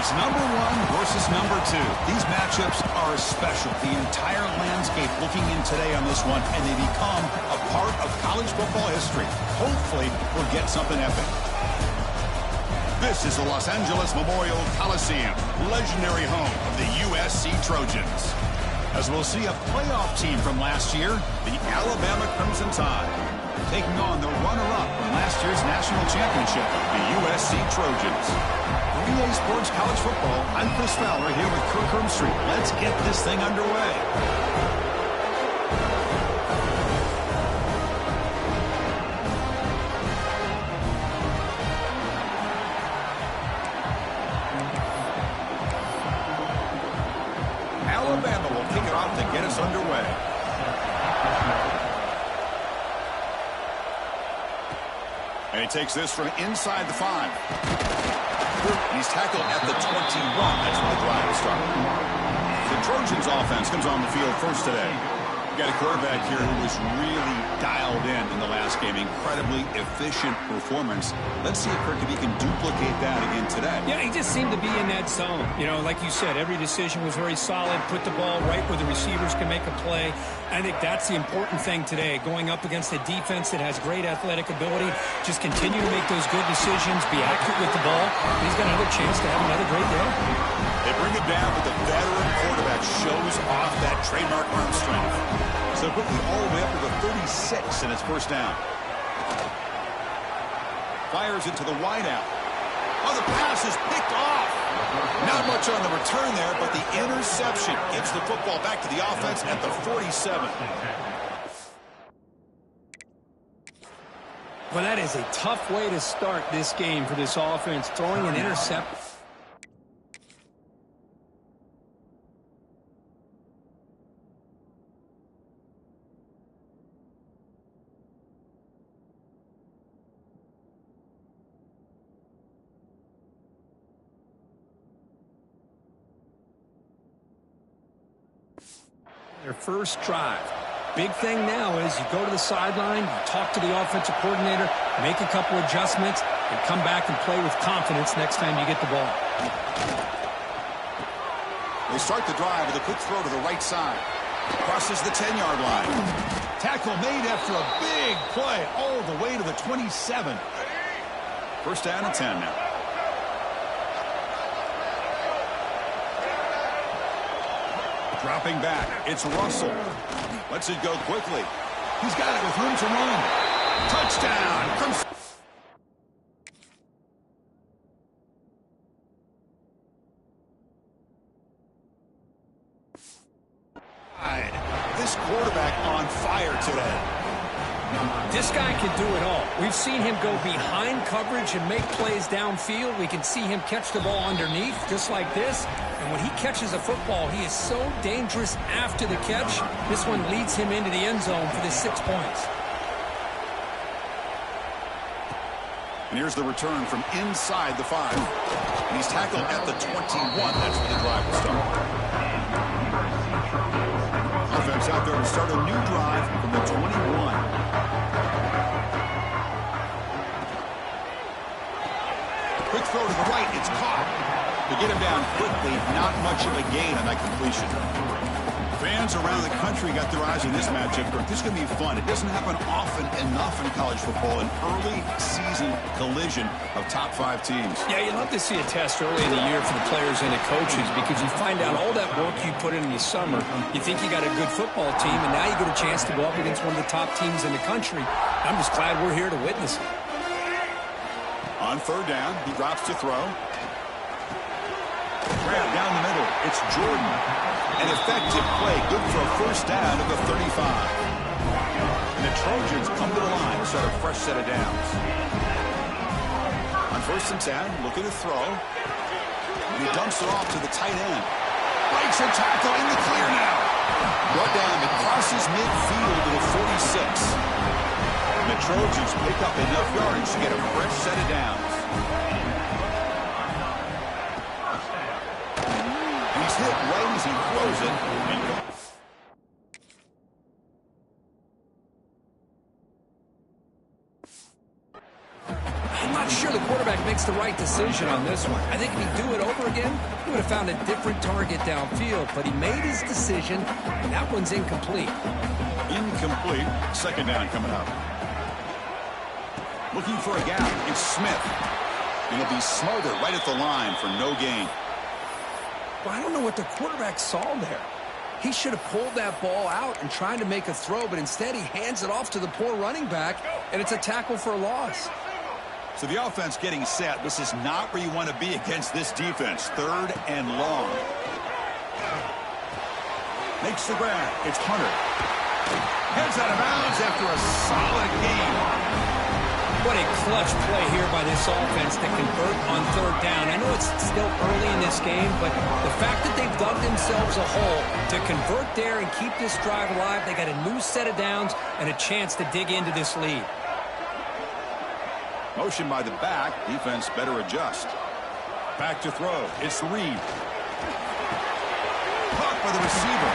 It's number 1 versus number 2. These matchups are special. The entire landscape looking in today on this one, and they become a part of college football history. Hopefully, we'll get something epic. This is the Los Angeles Memorial Coliseum, legendary home of the USC Trojans. As we'll see a playoff team from last year, the Alabama Crimson Tide, taking on the runner-up from last year's national championship, the USC Trojans. For EA Sports College Football, I'm Chris Fowler here with Kirk Hermstreet. Let's get this thing underway. Alabama will kick it off to get us underway. And he takes this from inside the 5. He's tackled at the 21. That's where the drive will start. The Trojans offense comes on the field first today. Got a quarterback here who was really dialed in the last game. Incredibly efficient performance. Let's see if Kirk, if he can duplicate that again today. Yeah, he just seemed to be in that zone. You know, like you said, every decision was very solid. Put the ball right where the receivers can make a play. I think that's the important thing today. Going up against a defense that has great athletic ability. Just continue to make those good decisions. Be accurate with the ball. He's got another chance to have another great day. They bring it down, but the veteran quarterback shows off that trademark arm strength. So quickly all the way up to the 36 in its first down. Fires it to the wideout. Oh, the pass is picked off. Not much on the return there, but the interception gives the football back to the offense at the 47. Well, that is a tough way to start this game for this offense. Throwing an intercept. Their first drive. Big thing now is you go to the sideline, you talk to the offensive coordinator, make a couple adjustments, and come back and play with confidence next time you get the ball. They start the drive with a quick throw to the right side. Crosses the 10-yard line. Tackle made after a big play all the way to the 27. First down and 10 now. Dropping back, it's Russell. Lets it go quickly. He's got it with room to run. Touchdown! This quarterback on fire today. This guy can do it all. We've seen him go behind coverage and make plays downfield. We can see him catch the ball underneath, just like this. And when he catches a football, he is so dangerous after the catch. This one leads him into the end zone for the 6 points. And here's the return from inside the 5. And he's tackled at the 21. That's where the drive will start. Offense out there to start a new drive from the 21. Quick throw to the right. It's caught. To get him down quickly, not much of a gain on that completion. Fans around the country got their eyes on this matchup. This is going to be fun. It doesn't happen often enough in college football, an early season collision of top 5 teams. Yeah, you love to see a test early in the year for the players and the coaches because you find out all that work you put in the summer. You think you got a good football team, and now you get a chance to go up against one of the top teams in the country. I'm just glad we're here to witness it. On third down, he drops to throw. Grab down the middle. It's Jordan. An effective play. Good for a first down at the 35. And the Trojans come to the line to start a fresh set of downs. On first and 10, look at the throw. And he dumps it off to the tight end. Breaks a tackle in the clear now. Brought down. It crosses midfield to the 46. And the Trojans pick up enough yardage to get a fresh set of downs. He's hit right as he throws it. I'm not Sure, the quarterback makes the right decision on this one. I think if he'd do it over again, he would have found a different target downfield, but he made his decision, and that one's incomplete. Incomplete. Second down coming up. Looking for a gap. It's Smith. And he'll be smothered right at the line for no gain. Well, I don't know what the quarterback saw there. He should have pulled that ball out and tried to make a throw, but instead he hands it off to the poor running back, and it's a tackle for a loss. So the offense getting set. This is not where you want to be against this defense. Third and long. Makes the grab. It's Hunter. Heads out of bounds after a solid game. What a clutch play here by this offense to convert on third down. I know it's still early in this game, but the fact that they've dug themselves a hole to convert there and keep this drive alive, they got a new set of downs and a chance to dig into this lead. Motion by the back. Defense better adjust. Back to throw. It's Reed. Caught by the receiver.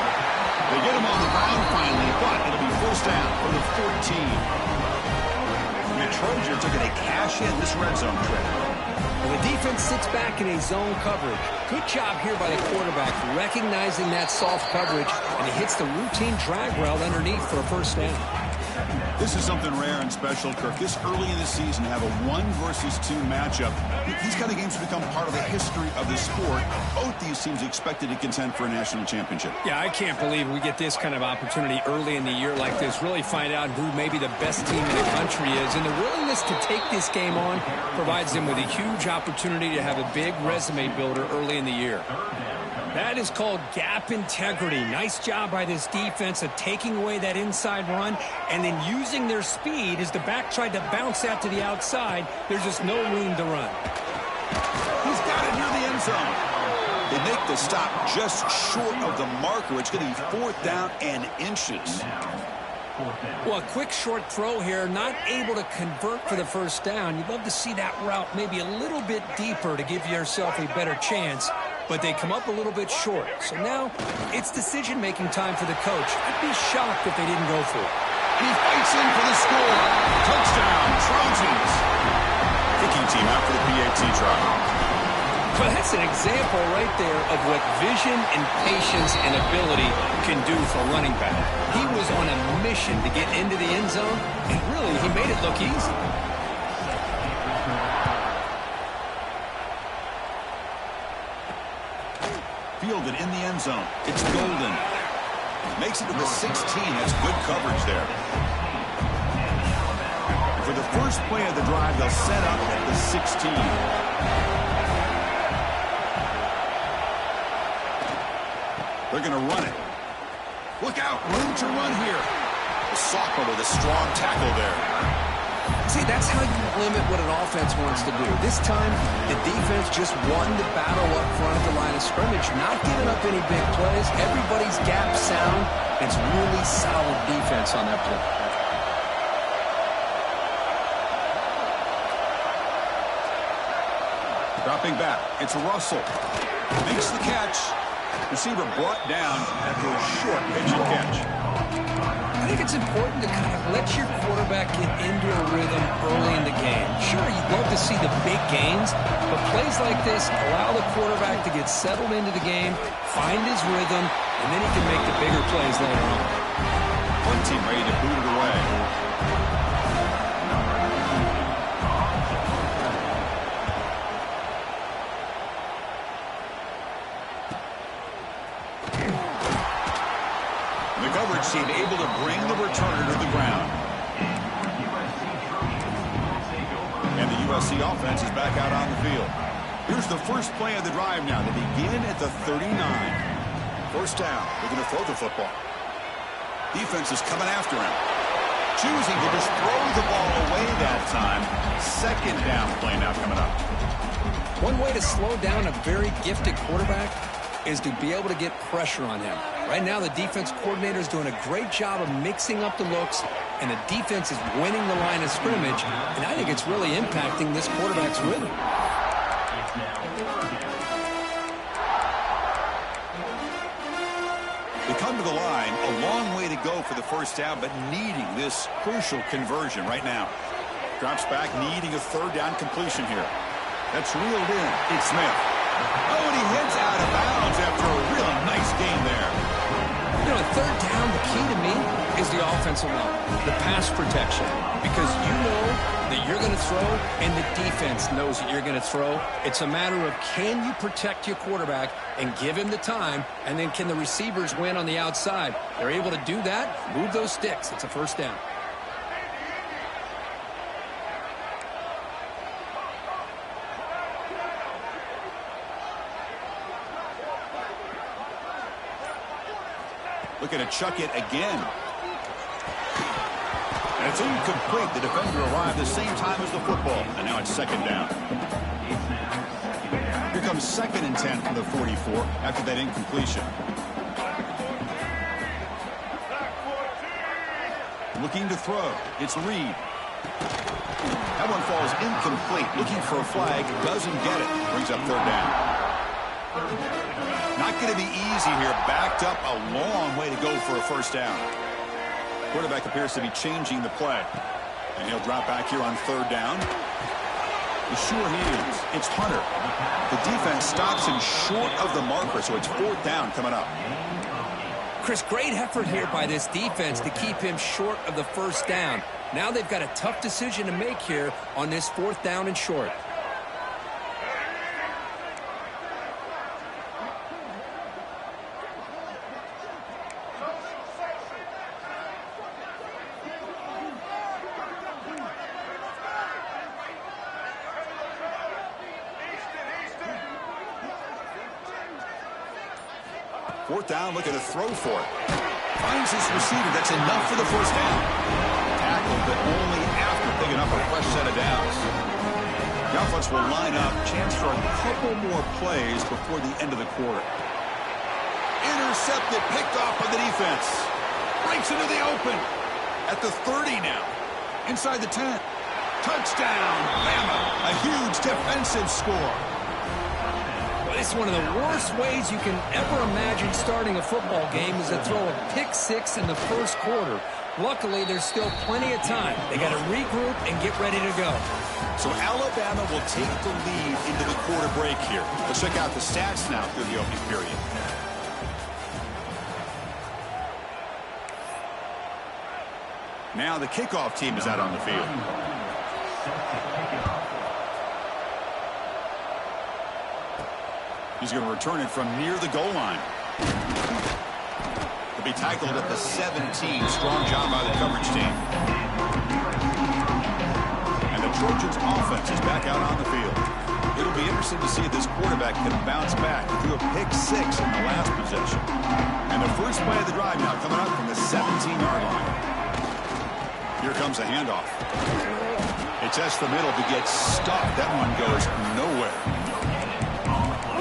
They get him on the ground finally, but it'll be first down for the 14. The Trojans are going to cash in this red zone trip. Well, the defense sits back in a zone coverage. Good job here by the quarterback recognizing that soft coverage, and he hits the routine drag route underneath for a first down. This is something rare and special, Kirk. This early in the season, have a 1-versus-2 matchup. These kind of games have become part of the history of the sport. Both these teams expected to contend for a national championship. Yeah, I can't believe we get this kind of opportunity early in the year like this. Really find out who maybe the best team in the country is. And the willingness to take this game on provides them with a huge opportunity to have a big resume builder early in the year. That is called gap integrity. Nice job by this defense of taking away that inside run and then using their speed as the back tried to bounce that to the outside. There's just no room to run. He's got it near the end zone. They make the stop just short of the marker. It's going to be fourth down and inches. Well, a quick short throw here, not able to convert for the first down. You'd love to see that route maybe a little bit deeper to give yourself a better chance, but they come up a little bit short. So now it's decision-making time for the coach. I'd be shocked if they didn't go for it. He fights in for the score. Touchdown, Trojans. Kicking team out for the PAT try. Well, that's an example right there of what vision and patience and ability can do for a running back. He was on a mission to get into the end zone, and really, he made it look easy. Fielded in the end zone. It's Golden. Makes it to the 16. That's good coverage there. For the first play of the drive, they'll set up at the 16. They're going to run it. Look out. Room to run here. The sophomore with a strong tackle there. See, that's how you limit what an offense wants to do. This time, the defense just won the battle up front at the line of scrimmage, not giving up any big plays. Everybody's gap sound. It's really solid defense on that play. Dropping back. It's Russell. Makes the catch. Receiver brought down after a short pitch and catch. I think it's important to kind of let your quarterback get into a rhythm early in the game. Sure, you'd love to see the big gains, but plays like this allow the quarterback to get settled into the game, find his rhythm, and then he can make the bigger plays later on. One team ready to boot it away. The coverage team able to bring the returner to the ground. And the USC offense is back out on the field. Here's the first play of the drive now. They begin at the 39. First down. They're going to throw the football. Defense is coming after him. Choosing to just throw the ball away that time. Second down play now coming up. One way to slow down a very gifted quarterback is to be able to get pressure on him. Right now, the defense coordinator is doing a great job of mixing up the looks, and the defense is winning the line of scrimmage, and I think it's really impacting this quarterback's rhythm. They come to the line, a long way to go for the first down, but needing this crucial conversion right now. Drops back, needing a third down completion here. That's reeled in. It's Smith. Oh, and he hits out of bounds after a really nice game there. You know, third down, the key to me is the offensive line, the pass protection, because you know that you're going to throw and the defense knows that you're going to throw. It's a matter of can you protect your quarterback and give him the time, and then can the receivers win on the outside? They're able to do that, move those sticks. It's a first down. Looking to chuck it again. And it's incomplete. The defender arrived the same time as the football. And now it's second down. Here comes 2nd and 10 from the 44 after that incompletion. Looking to throw. It's Reed. That one falls incomplete. Looking for a flag. Doesn't get it. Brings up third down. Not going to be easy here. Backed up a long way to go for a first down. Quarterback appears to be changing the play. And he'll drop back here on third down. Sure he is. It's Hunter. The defense stops him short of the marker, so it's fourth down coming up. Chris, great effort here by this defense to keep him short of the first down. Now they've got a tough decision to make here on this fourth down and short. Fourth down, looking to throw for it. Finds his receiver. That's enough for the first down. Tackled, but only after picking up a fresh set of downs. The offense will line up. Chance for a couple more plays before the end of the quarter. Intercepted, picked off by the defense. Breaks into the open. At the 30 now. Inside the 10. Touchdown, Bama. A huge defensive score. It's one of the worst ways you can ever imagine starting a football game is to throw a pick six in the first quarter. Luckily, there's still plenty of time. They got to regroup and get ready to go. So Alabama will take the lead into the quarter break here. Let's check out the stats now through the opening period. Now the kickoff team is out on the field. He's going to return it from near the goal line. He'll be tackled at the 17. Strong job by the coverage team. And the Trojans' offense is back out on the field. It'll be interesting to see if this quarterback can bounce back. He threw a pick six in the last possession. And the first play of the drive now coming up from the 17-yard line. Here comes a handoff. He tests the middle to get stuck. That one goes nowhere.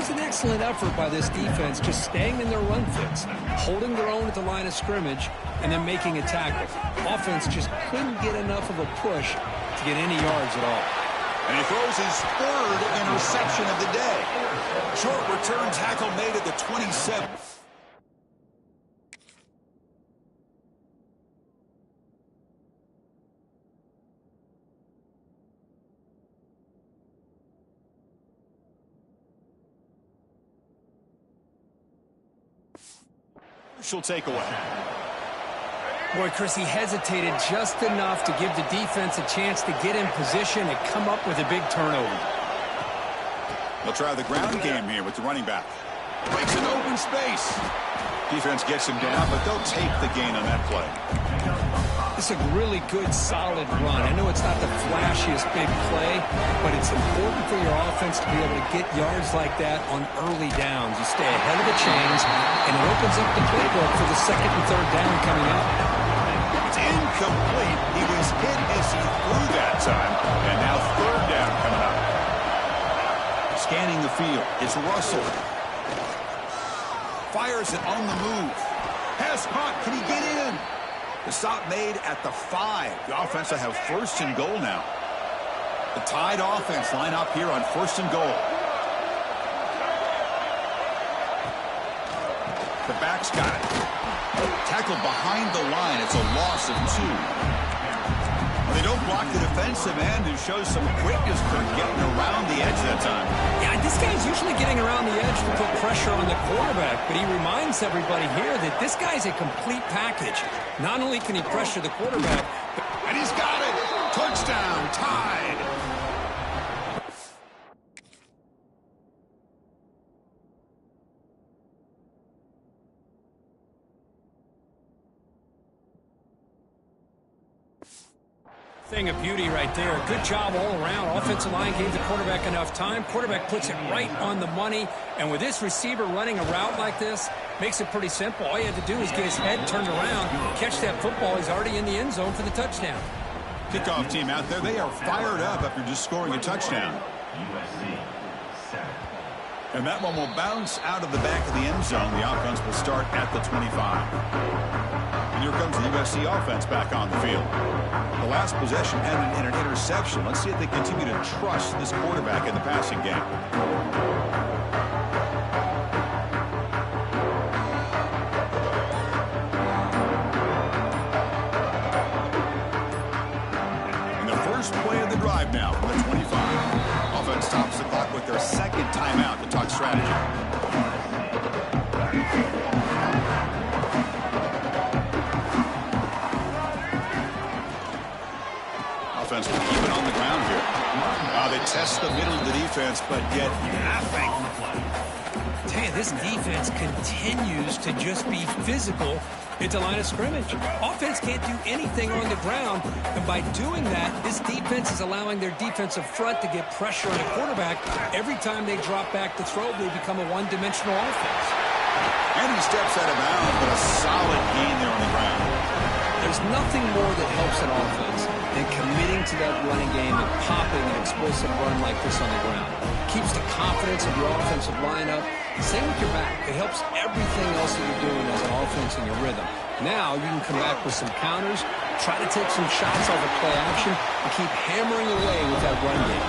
An excellent effort by this defense, just staying in their run fits, holding their own at the line of scrimmage, and then making a tackle. Offense just couldn't get enough of a push to get any yards at all. And he throws his third interception of the day. Short return tackle made at the 27th. She'll take away. Boy, Chris, he hesitated just enough to give the defense a chance to get in position and come up with a big turnover. They'll try the ground game here with the running back. Breaks an open space. Defense gets him down, but they'll take the gain on that play. It's a really good, solid run. I know it's not the flashiest big play, but it's important for your offense to be able to get yards like that on early downs. You stay ahead of the chains, and it opens up the playbook for the second and third down coming up. It's incomplete. He was hit as he threw that time, and now third down coming up. Scanning the field. It's Russell. Fires it on the move. Pass caught. Can he get in? The stop made at the 5. The offense will have first and goal now. The Tide offense line up here on first and goal. The back's got it. Tackled behind the line. It's a loss of 2. They don't block the defensive end and show some quickness for getting around the edge that time. Yeah, this guy's usually getting around the edge to put pressure on the quarterback, but he reminds everybody here that this guy's a complete package. Not only can he pressure the quarterback, and he's got it. Touchdown, tied. Thing of beauty right there. Good job all around. Offensive line gave the quarterback enough time. Quarterback puts it right on the money. And with this receiver running a route like this, makes it pretty simple. All you have to do is get his head turned around, catch that football. He's already in the end zone for the touchdown. Kickoff team out there. They are fired up after just scoring a touchdown. USC. And that one will bounce out of the back of the end zone. The offense will start at the 25. And here comes the USC offense back on the field. The last possession ended in an interception. Let's see if they continue to trust this quarterback in the passing game. And the first play of the drive now from the 25. Offense stops the clock with their second timeout to talk strategy. Offense will keep it on the ground here. They test the middle of the defense, but get nothing. Tell you, this defense continues to just be physical at the line of scrimmage. Offense can't do anything on the ground, and by doing that, this defense is allowing their defensive front to get pressure on the quarterback. Every time they drop back to throw, they become a one-dimensional offense. And he steps out of bounds, but a solid gain there on the ground. There's nothing more that helps an offense than committing to that running game and popping an explosive run like this on the ground. Keeps the confidence of your offensive lineup. Same with your back. It helps everything else that you're doing as an offense in your rhythm. Now you can come back with some counters, try to take some shots off of play action, and keep hammering away with that run game.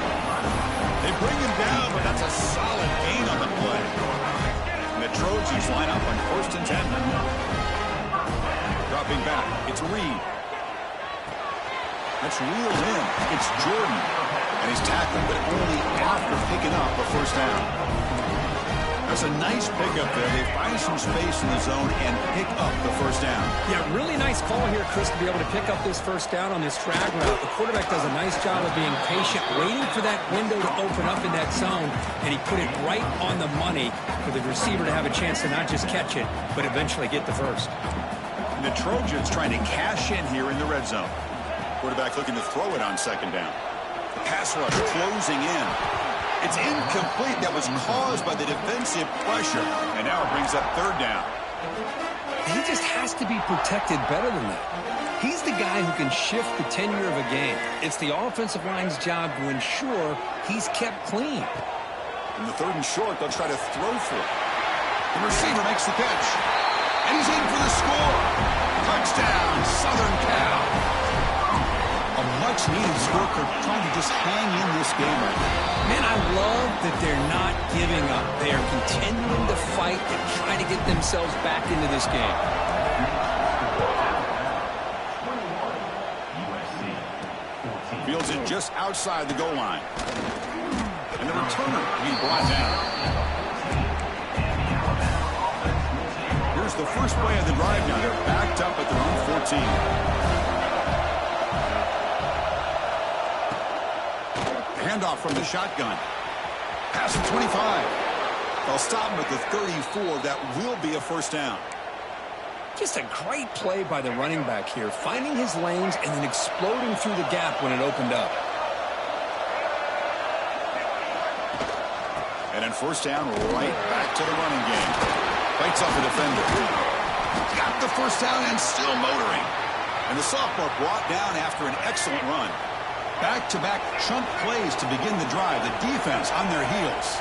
They bring him down, but that's a solid gain on the play. And the Trojans line up on 1st and 10. Dropping back, it's Reed. That's reeled in. It's Jordan. And he's tackled, but only after picking up a first down. That's a nice pickup there. They find some space in the zone and pick up the first down. Yeah, really nice call here, Chris, to be able to pick up this first down on this drag route. The quarterback does a nice job of being patient, waiting for that window to open up in that zone, and he put it right on the money for the receiver to have a chance to not just catch it, but eventually get the first. And the Trojans trying to cash in here in the red zone. Quarterback looking to throw it on second down. The pass rush closing in. It's incomplete. That was caused by the defensive pressure. And now it brings up third down. He just has to be protected better than that. He's the guy who can shift the tenure of a game. It's the offensive line's job to ensure he's kept clean. In the 3rd and short, they'll try to throw for it. The receiver makes the catch. And he's in for the score. Touchdown, Southern Cal. A much-needed score for trying to just hang in this game right now. Man, I love that they're not giving up. They are continuing to fight and try to get themselves back into this game. Fields it just outside the goal line. And the returner being brought down. Here's the first play of the drive now. They're backed up at their own 14. Handoff from the shotgun. Pass at 25. They'll stop him at the 34. That will be a first down. Just a great play by the running back here, finding his lanes and then exploding through the gap when it opened up. And then first down, right back to the running game. Fights off a defender. Got the first down and still motoring. And the sophomore brought down after an excellent run. Back-to-back chunk plays to begin the drive. The defense on their heels.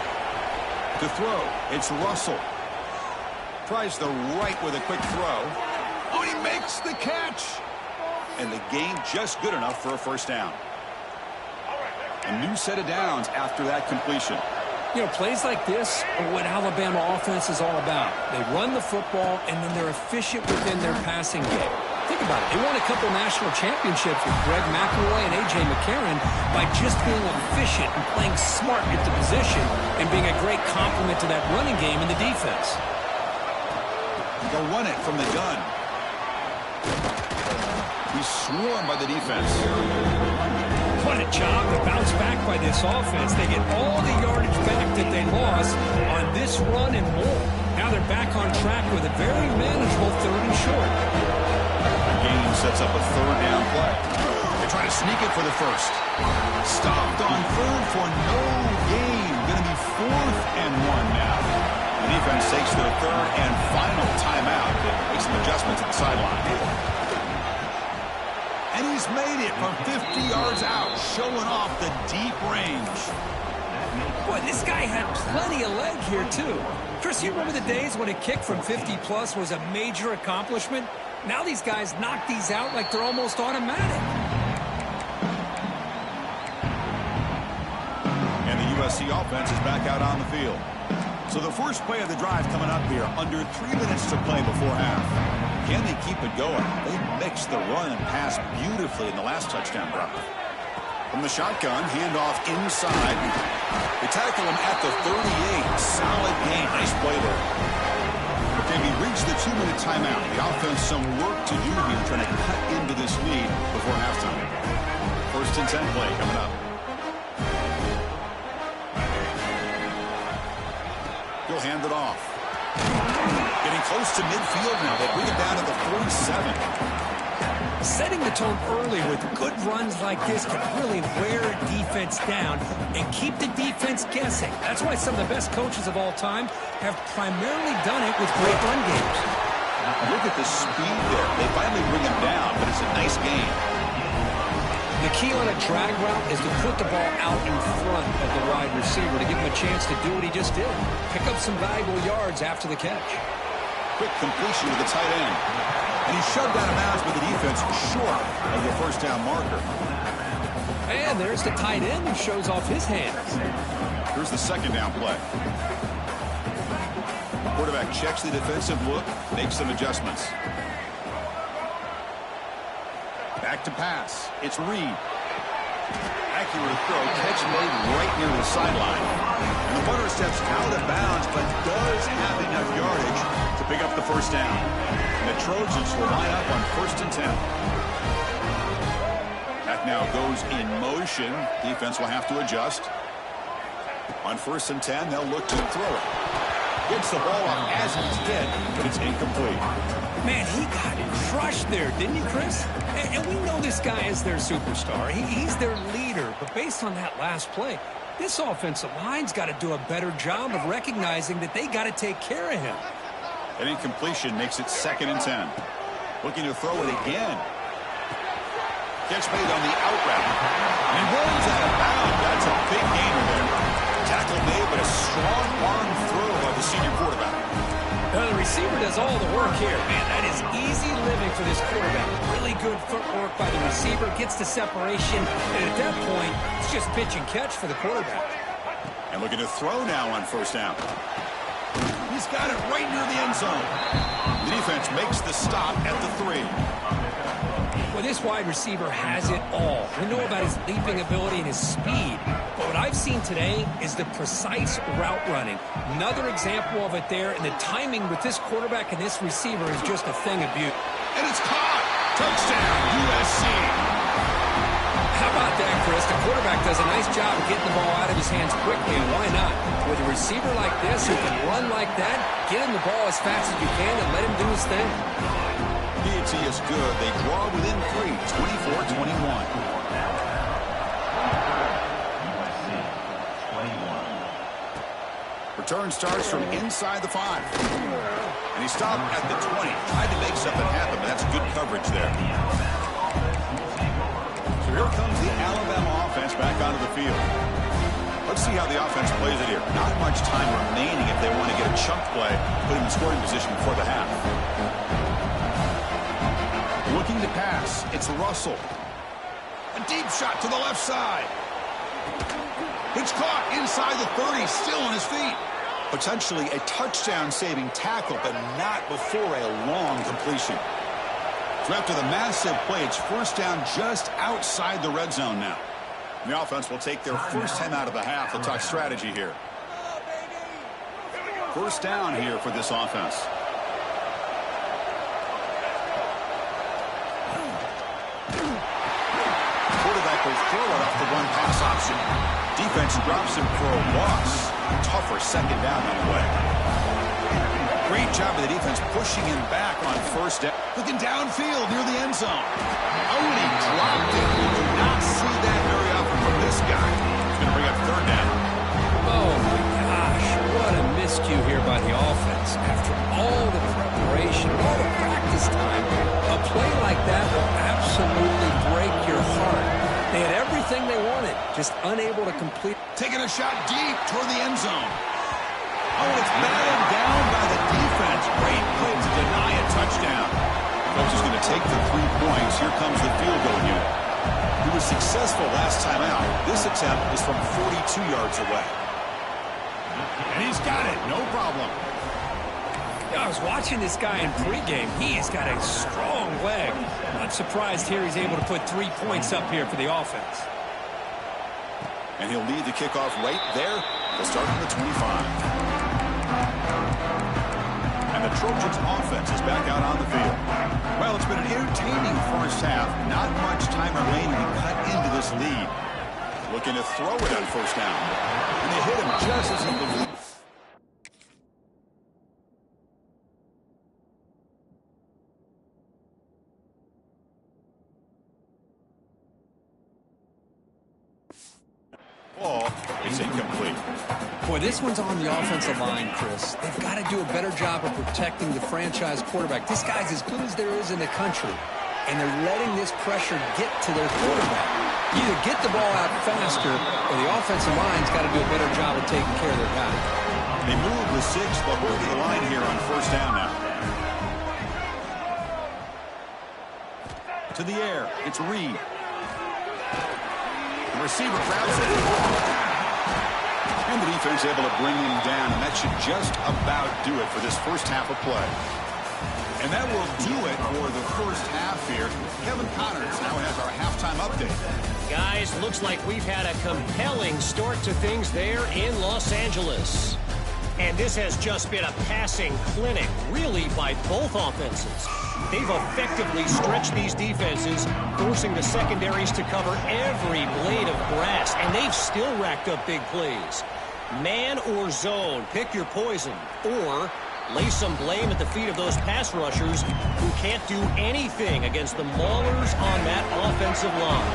To throw, it's Russell. Tries the right with a quick throw. Oh, he makes the catch. And the gain just good enough for a first down. A new set of downs after that completion. You know, plays like this are what Alabama offense is all about. They run the football, and then they're efficient within their passing game. Think about it. They won a couple national championships with Greg McElroy and A.J. McCarron by just being efficient and playing smart at the position and being a great complement to that running game in the defense. They'll run it from the gun. He's swarmed by the defense. What a job to bounce back by this offense. They get all the yardage back that they lost on this run and more. Now they're back on track with a very manageable 3rd and short. The game sets up a 3rd down play. They try to sneak it for the first. Stopped on 3rd for no gain. Going to be 4th and 1 now. The defense takes their 3rd and final timeout. They make some adjustments at the sideline. And he's made it from 50 yards out, showing off the deep range. Boy, this guy had plenty of leg here, too. Chris, you remember the days when a kick from 50-plus was a major accomplishment? Now these guys knock these out like they're almost automatic. And the USC offense is back out on the field. So the first play of the drive coming up here, under 3 minutes to play before half. Can they keep it going? They mixed the run and pass beautifully in the last touchdown drive. From the shotgun, handoff inside. They tackle him at the 38. Solid game. Nice play there. Okay, we reached the 2-minute timeout. The offense some work to do here trying to cut into this lead before halftime. 1st and 10 play coming up. He'll hand it off. Getting close to midfield now. They bring it down to the 47. Setting the tone early with good runs like this can really wear a defense down and keep the defense guessing. That's why some of the best coaches of all time have primarily done it with great run games. Look at the speed there. They finally bring him down, but it's a nice game. The key on a drag route is to put the ball out in front of the wide receiver to give him a chance to do what he just did. Pick up some valuable yards after the catch. Quick completion to the tight end. And he shoved out of bounds with the defense short of the 1st down marker. And there's the tight end who shows off his hands. Here's the 2nd down play. Quarterback checks the defensive look, makes some adjustments. Back to pass. It's Reed. Accurate throw. Catch made right near the sideline. And the punter steps out of bounds, but does have enough yardage to pick up the 1st down. And the Trojans will line up on 1st and 10. That now goes in motion. Defense will have to adjust. On 1st and 10, they'll look to throw it. Gets the ball off as he's hit, but it's incomplete. Man, he got crushed there, didn't he, Chris? And we know this guy is their superstar. He's their leader. But based on that last play, this offensive line's got to do a better job of recognizing that they got to take care of him. An incompletion makes it 2nd and 10. Looking to throw it again. Catch made on the out route. And he rolls out of bounds. That's a big gainer there. Tackle made, but a strong arm throw by the senior quarterback. Well, the receiver does all the work here. Man, that is easy living for this quarterback. Really good footwork by the receiver. Gets the separation. And at that point, it's just pitch and catch for the quarterback. And looking to throw now on 1st down. He's got it right near the end zone. The defense makes the stop at the 3. Well, this wide receiver has it all. We know about his leaping ability and his speed. But what I've seen today is the precise route running. Another example of it there, and the timing with this quarterback and this receiver is just a thing of beauty. And it's caught! Touchdown, USC! How about that, Chris? The quarterback does a nice job of getting the ball out of his hands quickly, and why not? With a receiver like this who can run like that, get him the ball as fast as you can and let him do his thing. P&T is good. They draw within 3, 24-21. Return starts from inside the 5. And he stopped at the 20. Tried to make something happen, but that's good coverage there. So here comes the Alabama offense back onto the field. Let's see how the offense plays it here. Not much time remaining if they want to get a chunk play, put him in scoring position before the half. Looking to pass. It's Russell. A deep shot to the left side. It's caught inside the 30, still on his feet. Potentially a touchdown-saving tackle, but not before a long completion. So after the massive play, it's first down just outside the red zone now. The offense will take their first 10 out of the half. They'll talk strategy here. First down here for this offense. Quarterback will throw it off the one pass option. Defense drops him for a loss. Tougher second down on the way. Great job of the defense pushing him back on first down. Looking downfield near the end zone. Oh, and he dropped it. You do not see that very often from this guy. He's going to bring up third down. Oh, my gosh. What a miscue here by the offense. After all the preparation, all the practice time, a play like that will absolutely break your heart. They had everything they wanted, just unable to complete. Taking a shot deep toward the end zone. Oh, it's batted down by the defense. Great play to deny a touchdown. Coach is going to take the 3 points. Here comes the field goal unit. He was successful last time out. This attempt is from 42 yards away. And he's got it. No problem. I was watching this guy in pregame. He's got a strong leg. Not surprised here he's able to put 3 points up here for the offense. And he'll lead the kickoff right there. They'll start from the 25. And the Trojans' offense is back out on the field. Well, it's been an entertaining first half. Not much time remaining to cut into this lead. Looking to throw it on first down. And they hit him just as he believed. Ball is incomplete. Boy, this one's on the offensive line, Chris. They've got to do a better job of protecting the franchise quarterback. This guy's as good as there is in the country, and they're letting this pressure get to their quarterback. Either get the ball out faster, or the offensive line's got to do a better job of taking care of their guy. They move the 6, but hold the line here on first down now. To the air, it's Reed. The receiver grabs it. And the defense able to bring him down, and that should just about do it for this first half of play. And that will do it for the first half here. Kevin Connors now has our halftime update. Guys, looks like we've had a compelling start to things there in Los Angeles. And this has just been a passing clinic, really, by both offenses. They've effectively stretched these defenses, forcing the secondaries to cover every blade of grass, and they've still racked up big plays. Man or zone, pick your poison, or lay some blame at the feet of those pass rushers who can't do anything against the maulers on that offensive line.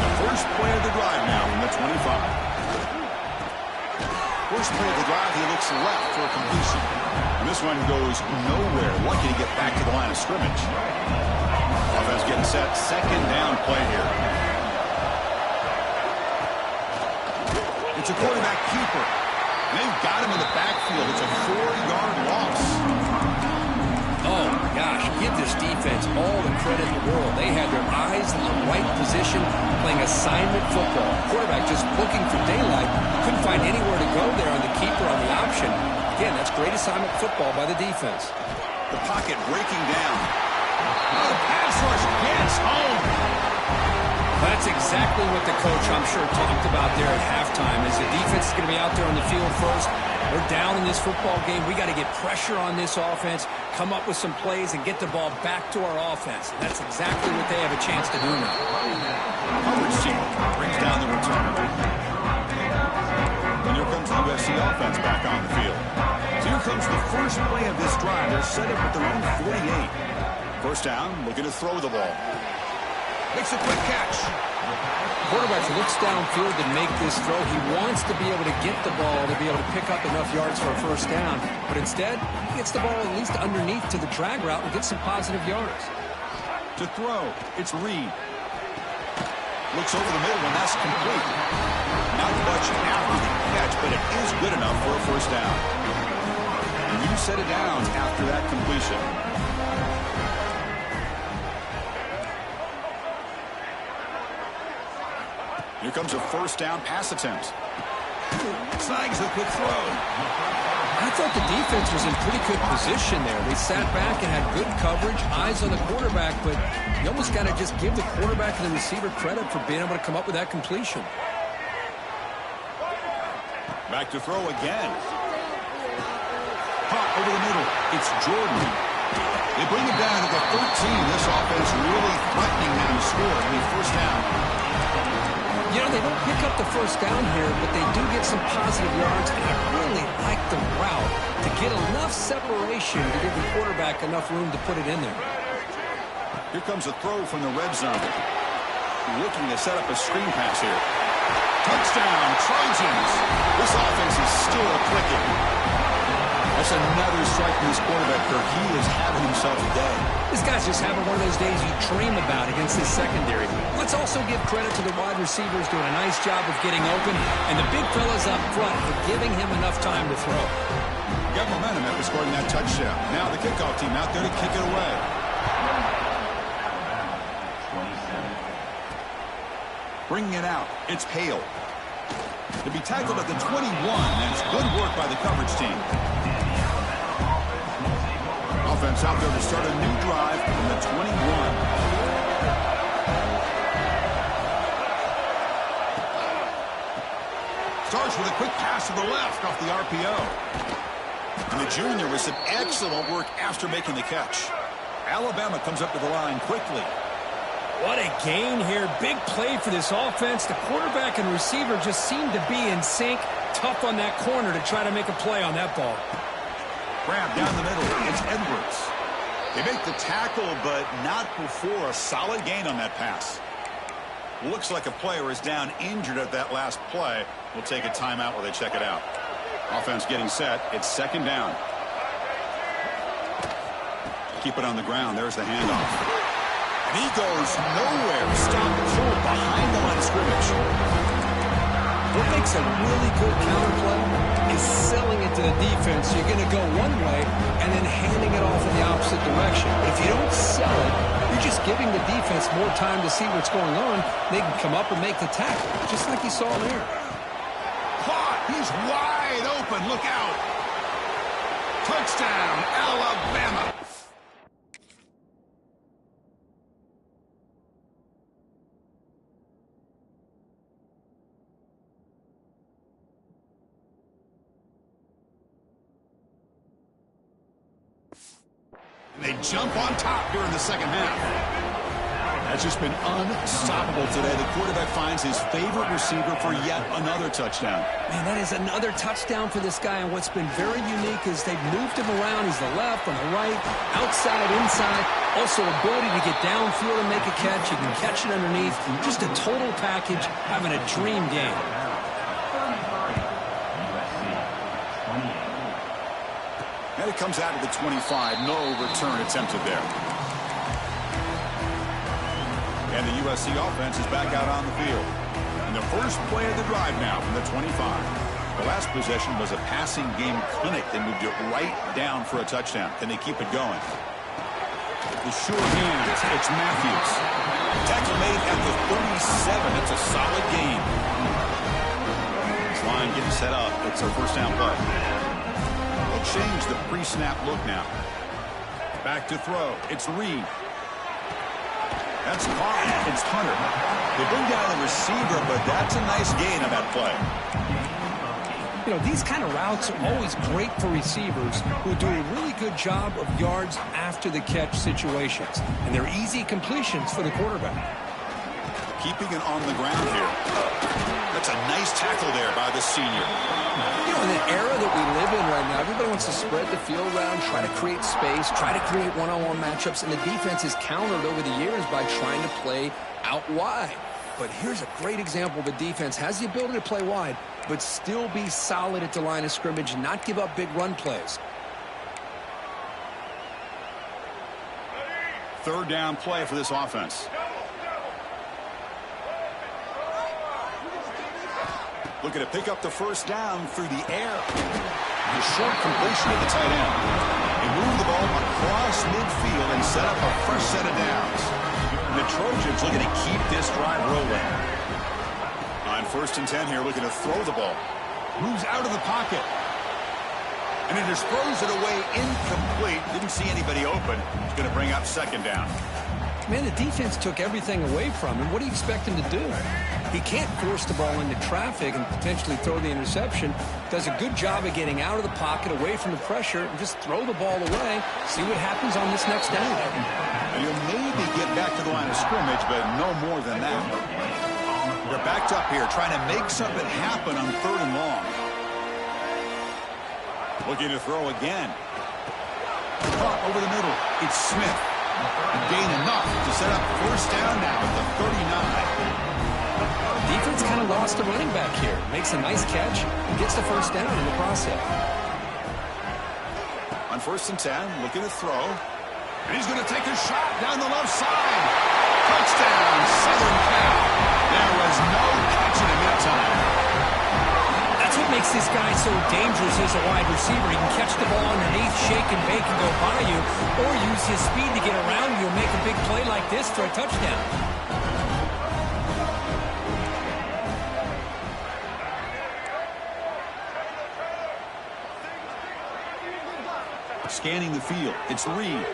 The first play of the drive now from the 25. First play of the drive, he looks left for a completion. And this one goes nowhere. Lucky to get back to the line of scrimmage. Offense getting set. Second down play here. It's a quarterback keeper. And they've got him in the backfield. It's a 4-yard loss. Oh, my gosh. Give this defense all the credit in the world. They had their eyes in the right position, playing assignment football. Quarterback just looking for daylight. Couldn't find anywhere to go there on the keeper on the option. Again, that's great assignment football by the defense. The pocket breaking down. Oh, the pass rush gets home. That's exactly what the coach, I'm sure, talked about there at halftime, is the defense is going to be out there on the field first. We're down in this football game. We got to get pressure on this offense, come up with some plays, and get the ball back to our offense. And that's exactly what they have a chance to do now. Coverage team brings down the return. And here comes the USC offense back on the field. So here comes the first play of this drive. They're set up at their own 48. First down, looking to throw the ball. Makes a quick catch. Quarterback looks downfield to make this throw. He wants to be able to get the ball to be able to pick up enough yards for a first down. But instead, he gets the ball at least underneath to the drag route and gets some positive yards. To throw, it's Reed. Looks over the middle, and that's complete. Not much after the catch, but it is good enough for a first down. And you set it down after that completion. Here comes a first down pass attempt. Snags a quick throw. I thought the defense was in pretty good position there. They sat back and had good coverage, eyes on the quarterback, but you almost got to just give the quarterback and the receiver credit for being able to come up with that completion. Back to throw again. Caught over the middle. It's Jordan. They bring it down to the 13. This offense really threatening now to score on the first down. You know, they don't pick up the first down here, but they do get some positive yards, and I really like the route to get enough separation to give the quarterback enough room to put it in there. Here comes a throw from the red zone. Looking to set up a screen pass here. Touchdown, Trojans. This offense is still clicking. That's another strike from this quarterback, Kirk. He is having himself a day. This guy's just having one of those days you dream about against this secondary. Let's also give credit to the wide receivers doing a nice job of getting open, and the big fellas up front for giving him enough time to throw. Got momentum after scoring that touchdown. Now the kickoff team out there to kick it away. Bringing it out, it's Hale. To be tackled at the 21, and it's good work by the coverage team. Offense out there to start a new drive from the 21. Starts with a quick pass to the left off the RPO. And the junior with some excellent work after making the catch. Alabama comes up to the line quickly. What a gain here. Big play for this offense. The quarterback and receiver just seem to be in sync. Tough on that corner to try to make a play on that ball. Grab down the middle. It's Edwards. They make the tackle, but not before a solid gain on that pass. Looks like a player is down injured at that last play. We'll take a timeout while they check it out. Offense getting set. It's second down. Keep it on the ground. There's the handoff. And he goes nowhere. Stop full behind the line of scrimmage. What makes a really good counterplay is selling it to the defense. You're going to go one way and then handing it off in the opposite direction. But if you don't sell it, you're just giving the defense more time to see what's going on. They can come up and make the tackle, just like you saw there. Caught. He's wide open. Look out. Touchdown, Alabama. They jump on top here in the second half. That's just been unstoppable today. The quarterback finds his favorite receiver for yet another touchdown. Man, that is another touchdown for this guy. And what's been very unique is they've moved him around. He's the left, on the right, outside, inside. Also ability to get downfield and make a catch. You can catch it underneath. Just a total package, having a dream game. And it comes out of the 25. No return attempted there. And the USC offense is back out on the field. And the first play of the drive now from the 25. The last possession was a passing game clinic. They moved it right down for a touchdown. Can they keep it going? The sure hands. It's Matthews. Tackle made at the 37. It's a solid gain. This line getting set up. It's a first down play. They'll change the pre-snap look now. Back to throw. It's Reed. That's caught. It's Hunter. They bring down the receiver, but that's a nice gain on that play. You know, these kind of routes are always great for receivers who do a really good job of yards after the catch situations. And they're easy completions for the quarterback. Keeping it on the ground here. That's a nice tackle there by the senior. You know, in the era that we live in right now, everybody wants to spread the field around, try to create space, try to create one-on-one matchups, and the defense has countered over the years by trying to play out wide. But here's a great example. The defense has the ability to play wide, but still be solid at the line of scrimmage and not give up big run plays. Third down play for this offense. Looking to pick up the first down through the air. A short completion at the tight end. They move the ball across midfield and set up a first set of downs. And the Trojans looking to keep this drive rolling. On 1st and 10 here, looking to throw the ball. Moves out of the pocket. And he just throws it away incomplete. Didn't see anybody open. He's going to bring up second down. Man, the defense took everything away from him. What do you expect him to do? He can't force the ball into traffic and potentially throw the interception. Does a good job of getting out of the pocket, away from the pressure, and just throw the ball away. See what happens on this next down. You'll maybe get back to the line of scrimmage, but no more than that. They're backed up here, trying to make something happen on 3rd and long. Looking to throw again. Caught over the middle. It's Smith. Gain enough to set up 1st down now at the 39. Defense kind of lost a running back here. Makes a nice catch and gets the 1st down in the process. On 1st and 10, looking to throw. And he's going to take a shot down the left side. Touchdown, Southern Cal. There was no catching him that time. That's what makes this guy so dangerous as a wide receiver. He can catch the ball underneath, shake and bake and go by you, or use his speed to get around you and make a big play like this for a touchdown. Scanning the field. It's Reed.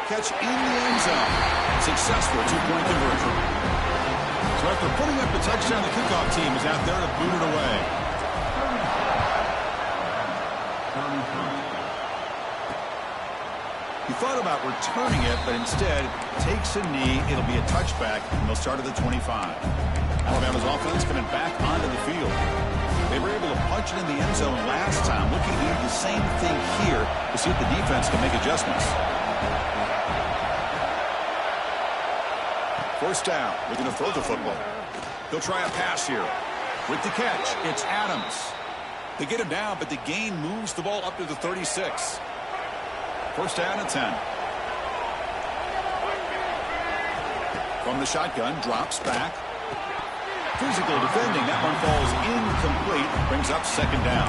Catch in the end zone. Successful 2-point conversion. So after putting up the touchdown, the kickoff team is out there to boot it away. He thought about returning it, but instead takes a knee. It'll be a touchback, and they'll start at the 25. Alabama's offense coming back onto the field. They were able to punch it in the end zone last time. Looking to do the same thing here to see if the defense can make adjustments. 1st down. Looking to throw the football. They'll try a pass here. With the catch, it's Adams. They get him down, but the gain moves the ball up to the 36. 1st down and 10. From the shotgun, drops back. Physical defending. That one falls incomplete. Brings up 2nd down.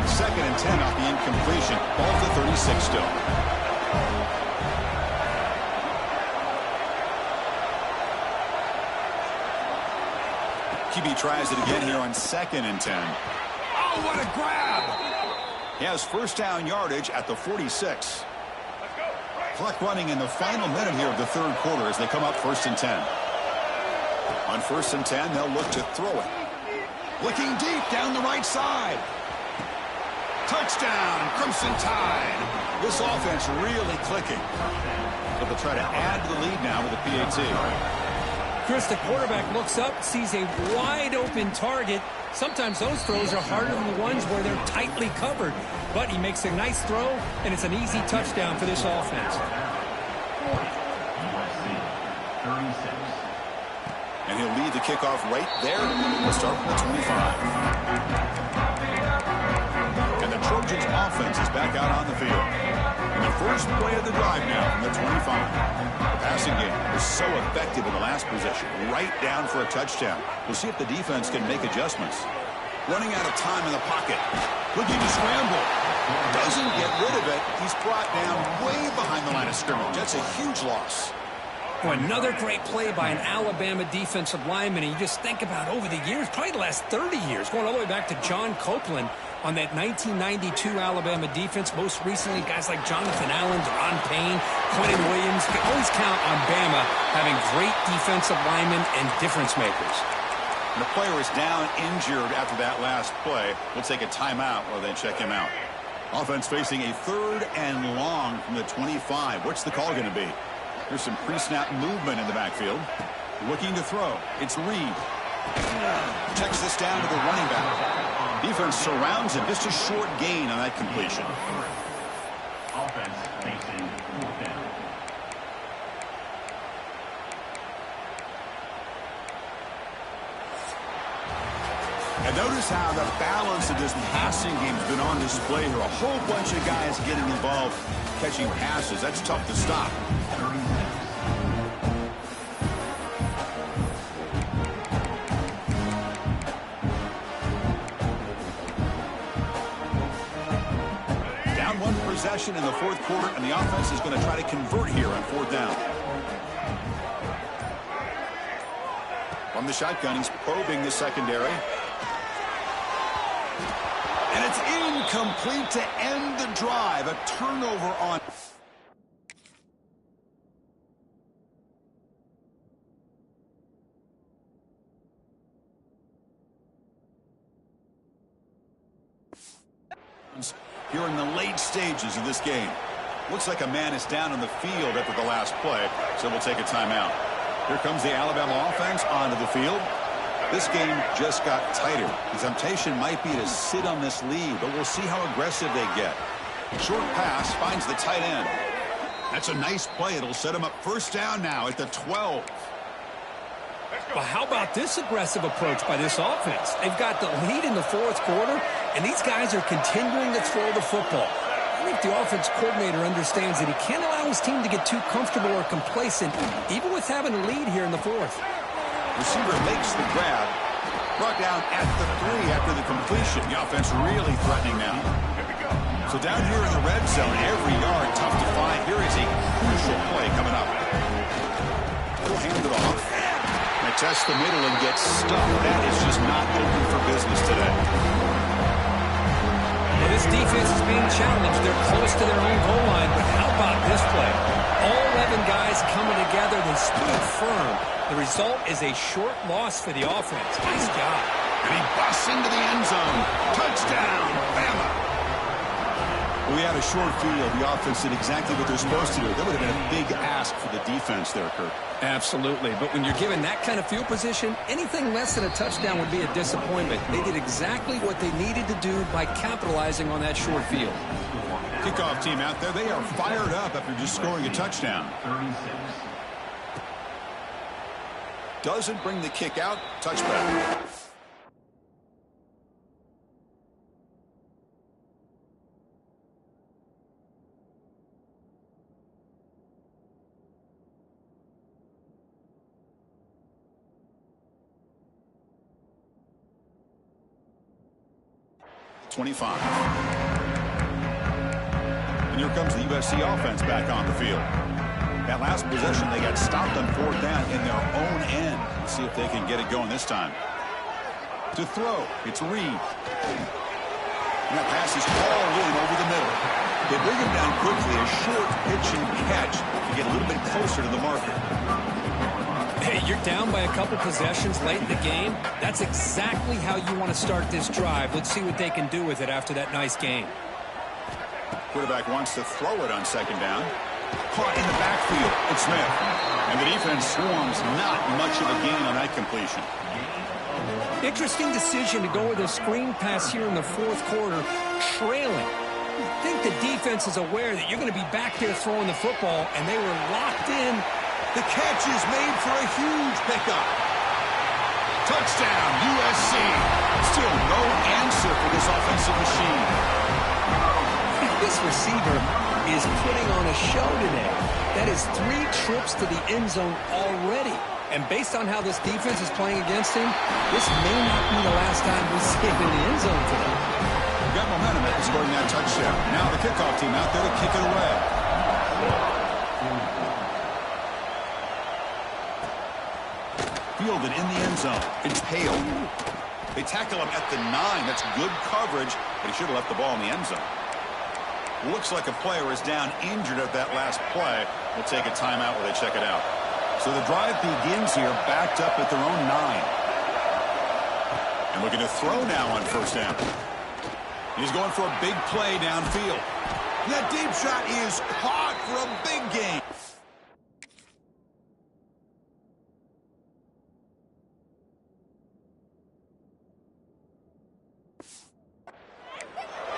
2nd and 10 off the incompletion. Ball to 36 still. QB tries it again here on 2nd and 10. Oh, what a grab! He has 1st down yardage at the 46. Clock running in the final minute here of the 3rd quarter as they come up 1st and 10. On 1st and 10, they'll look to throw it. Looking deep down the right side. Touchdown, Crimson Tide. This offense really clicking. But they'll try to add to the lead now with a PAT. Chris, the quarterback looks up, sees a wide-open target. Sometimes those throws are harder than the ones where they're tightly covered. But he makes a nice throw, and it's an easy touchdown for this offense. And he'll lead the kickoff right there. We'll start from the 25. And the Trojans' offense is back out on the field. And the first play of the drive now from the 25. The passing game was so effective in the last possession. Right down for a touchdown. We'll see if the defense can make adjustments. Running out of time in the pocket. Looking to scramble. Doesn't get rid of it. He's brought down way behind the line of scrimmage. That's a huge loss. Oh, another great play by an Alabama defensive lineman. And you just think about over the years, probably the last 30 years, going all the way back to John Copeland on that 1992 Alabama defense. Most recently, guys like Jonathan Allen, Deron Payne, Quentin Williams. You can always count on Bama having great defensive linemen and difference makers. And the player is down injured after that last play. We'll take a timeout while they check him out. Offense facing a 3rd and long from the 25. What's the call going to be? There's some pre-snap movement in the backfield. Looking to throw. It's Reed. Checks this down to the running back. Defense surrounds him. Just a short gain on that completion. Offense facing 4th down. And notice how the balance of this passing game has been on display here. A whole bunch of guys getting involved catching passes. That's tough to stop. Down one possession in the 4th quarter, and the offense is going to try to convert here on 4th down. From the shotgun, he's probing the secondary. Incomplete to end the drive. A turnover on... here in the late stages of this game. Looks like a man is down on the field after the last play, so we'll take a timeout. Here comes the Alabama offense onto the field. This game just got tighter. The temptation might be to sit on this lead, but we'll see how aggressive they get. Short pass finds the tight end. That's a nice play. It'll set him up first down now at the 12. Well, how about this aggressive approach by this offense? They've got the lead in the fourth quarter, and these guys are continuing to throw the football. I think the offense coordinator understands that he can't allow his team to get too comfortable or complacent, even with having a lead here in the fourth. Receiver makes the grab. Brought down at the 3 after the completion. The offense really threatening now. So down here in the red zone, every yard tough to find. Here is a crucial play coming up. He'll hand it off. They test the middle and get stuffed. That is just not open for business today. Well, this defense is being challenged. They're close to their own goal line, but how about this play? All 11 guys coming together. They stood firm. The result is a short loss for the offense. Nice job. And he busts into the end zone. Touchdown, Bama. We had a short field. The offense did exactly what they're supposed to do. That would have been a big ask for the defense there, Kurt. Absolutely. But when you're given that kind of field position, anything less than a touchdown would be a disappointment. They did exactly what they needed to do by capitalizing on that short field. Kickoff team out there. They are fired up after just scoring a touchdown. 36. Doesn't bring the kick out. Touchback. And here comes the USC offense back on the field. That last possession, they got stopped on fourth down in their own end. Let's see if they can get it going this time. To throw, it's Reed. And that pass is hauled in over the middle. They bring him down quickly, a short pitch and catch to get a little bit closer to the marker. Hey, you're down by a couple possessions late in the game. That's exactly how you want to start this drive. Let's see what they can do with it after that nice game. Quarterback wants to throw it on second down. Caught in the backfield. It's Smith. And the defense swarms. Not much of a gain on that completion. Interesting decision to go with a screen pass here in the fourth quarter, trailing. I think the defense is aware that you're going to be back there throwing the football, and they were locked in. The catch is made for a huge pickup. Touchdown, USC. Still no answer for this offensive machine. This receiver is putting on a show today. That is 3 trips to the end zone already. And based on how this defense is playing against him, this may not be the last time we see him in the end zone today. Got momentum after scoring that touchdown. Now the kickoff team out there to kick it away. Fielded in the end zone. It's Hale. They tackle him at the 9. That's good coverage, but he should have left the ball in the end zone. Looks like a player is down injured at that last play. We'll take a timeout while they check it out. So the drive begins here, backed up at their own 9. And looking to throw now on first down. He's going for a big play downfield. That deep shot is caught for a big gain.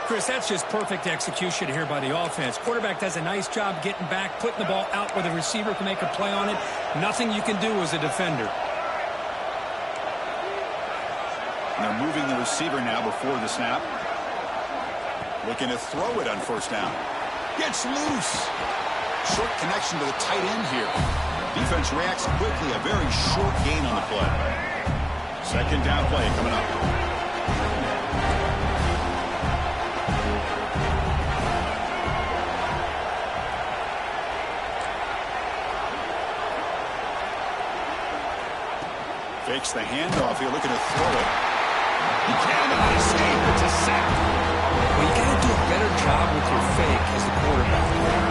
Chris, that's just perfect execution here by the offense. Quarterback does a nice job getting back, putting the ball out where the receiver can make a play on it. Nothing you can do as a defender. And they're moving the receiver now before the snap. Looking to throw it on first down. Gets loose. Short connection to the tight end here. Defense reacts quickly. A very short gain on the play. Second down play coming up. Fakes the handoff here, looking to throw it. He cannot escape. It's a sack. Well, you got to do a better job with your fake as the quarterback.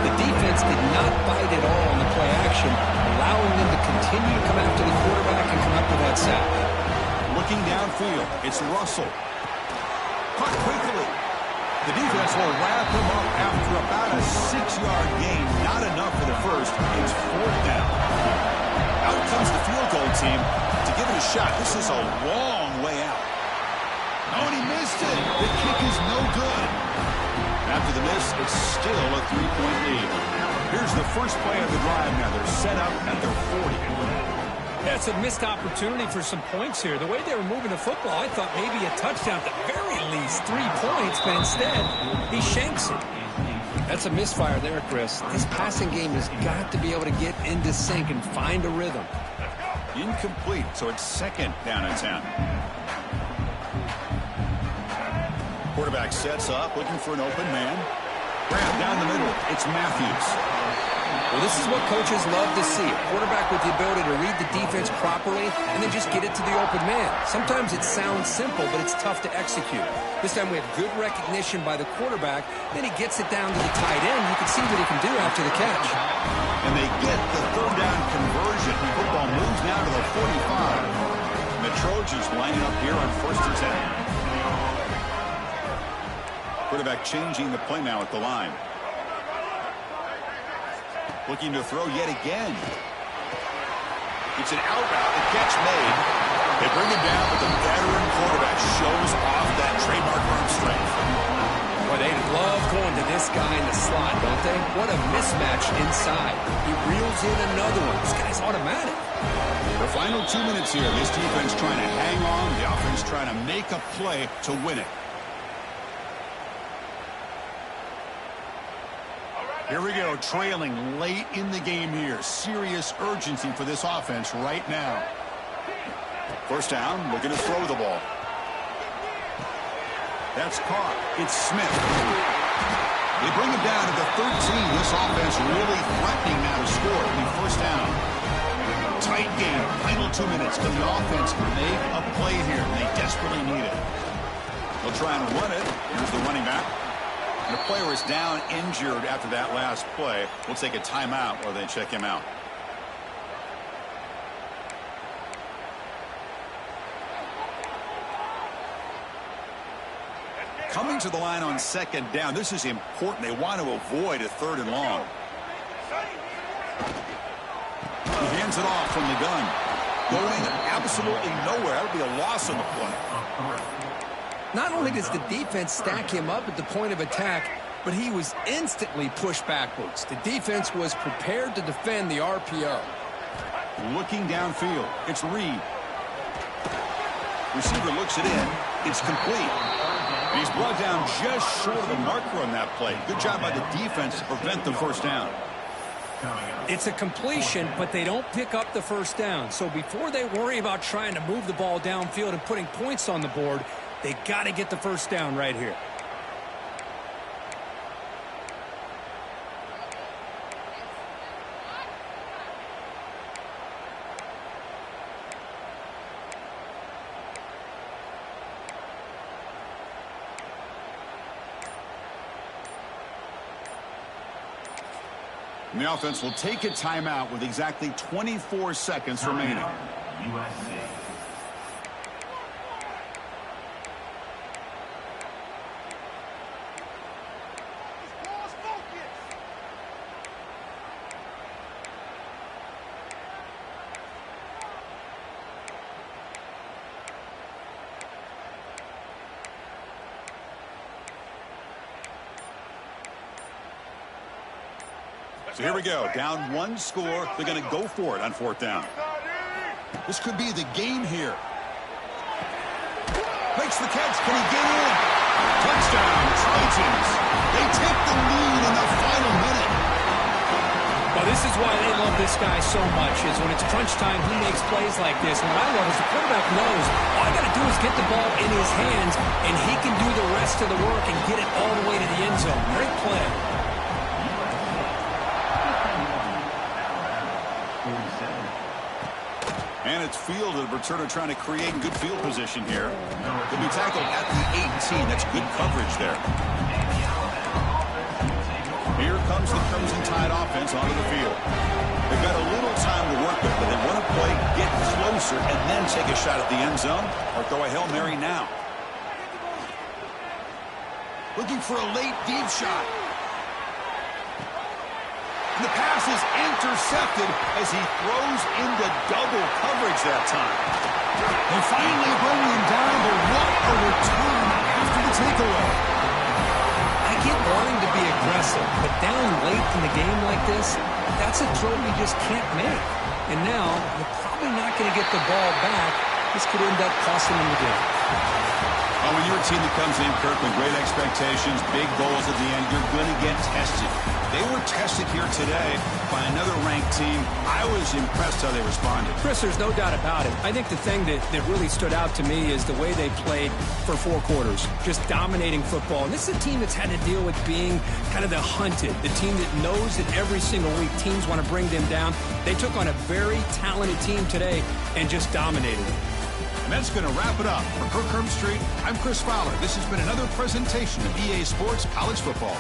The defense did not bite at all on the play action, allowing them to continue to come after the quarterback and come up with that sack. Looking downfield, it's Russell. Caught quickly. The defense will wrap him up after about a 6-yard gain. Not enough for the first. It's 4th down. Out comes the field goal team to give it a shot. This is a long way out. Oh, and he missed it. The kick is no good. After the miss, it's still a 3-point lead. Here's the first play of the drive now. They're set up at their 40. That's a missed opportunity for some points here. The way they were moving the football, I thought maybe a touchdown at the very least, 3 points, but instead, he shanks it. That's a misfire there, Chris. This passing game has got to be able to get into sync and find a rhythm. Incomplete, so it's 2nd down and 10. Quarterback sets up, looking for an open man. Grab down the middle. It's Matthews. Well, this is what coaches love to see. A quarterback with the ability to read the defense properly and then just get it to the open man. Sometimes it sounds simple, but it's tough to execute. This time we have good recognition by the quarterback. Then he gets it down to the tight end. You can see what he can do after the catch. And they get the 3rd down conversion. Football moves now to the 45. And the Trojans lining up here on 1st and 10. Quarterback changing the play now at the line. Looking to throw yet again. It's an out route. The catch made. They bring him down, but the veteran quarterback shows off that trademark arm strength. Boy, they love going to this guy in the slot, don't they? What a mismatch inside. He reels in another one. This guy's automatic. The final 2 minutes here. This defense trying to hang on. The offense trying to make a play to win it. Here we go, trailing late in the game here. Serious urgency for this offense right now. 1st down, looking to throw the ball. That's caught. It's Smith. They bring him down to the 13. This offense really threatening now to score. It'll be 1st down. Tight game. Final 2 minutes. Can the offense make a play here? They desperately need it. They'll try and run it. Here's the running back. The player is down injured after that last play. We'll take a timeout while they check him out. Coming to the line on 2nd down. This is important. They want to avoid a 3rd and long. He hands it off from the gun. Going absolutely nowhere. That would be a loss on the play. Not only does the defense stack him up at the point of attack, but he was instantly pushed backwards. The defense was prepared to defend the RPO. Looking downfield, it's Reed. Receiver looks it in. It's complete. And he's brought down just short of the marker on that play. Good job by the defense to prevent the 1st down. It's a completion, but they don't pick up the 1st down. So before they worry about trying to move the ball downfield and putting points on the board, they got to get the 1st down right here. And the offense will take a timeout with exactly 24 seconds remaining. USC. So here we go. Down 1 score. They're going to go for it on 4th down. This could be the game here. Makes the catch. Can he get in? Touchdown, Trojans. They take the lead in the final minute. Well, this is why they love this guy so much, is when it's crunch time, he makes plays like this. And what I love is the quarterback knows all I got to do is get the ball in his hands, and he can do the rest of the work and get it all the way to the end zone. Great play. And its field. The returner trying to create good field position here. He'll be tackled at the 18. That's good coverage there. Here comes the Crimson Tide offense onto the field. They've got a little time to work with, but they want to play, get closer, and then take a shot at the end zone or throw a Hail Mary now. Looking for a late deep shot. And the pass is intercepted as he throws into double coverage that time. They finally bring him down, but what a return after the takeaway. I get wanting to be aggressive, but down late in the game like this, that's a throw you just can't make. And now, you're probably not going to get the ball back. This could end up costing them the game. Well, when you're a team that comes in, Kirk, with great expectations, big goals at the end, you're going to get tested. They were tested here today by another ranked team. I was impressed how they responded. Chris, there's no doubt about it. I think the thing that really stood out to me is the way they played for 4 quarters, just dominating football. And this is a team that's had to deal with being kind of the hunted, the team that knows that every single week teams want to bring them down. They took on a very talented team today and just dominated it. And that's going to wrap it up. For Kirk Herbstreit, I'm Chris Fowler. This has been another presentation of EA Sports College Football.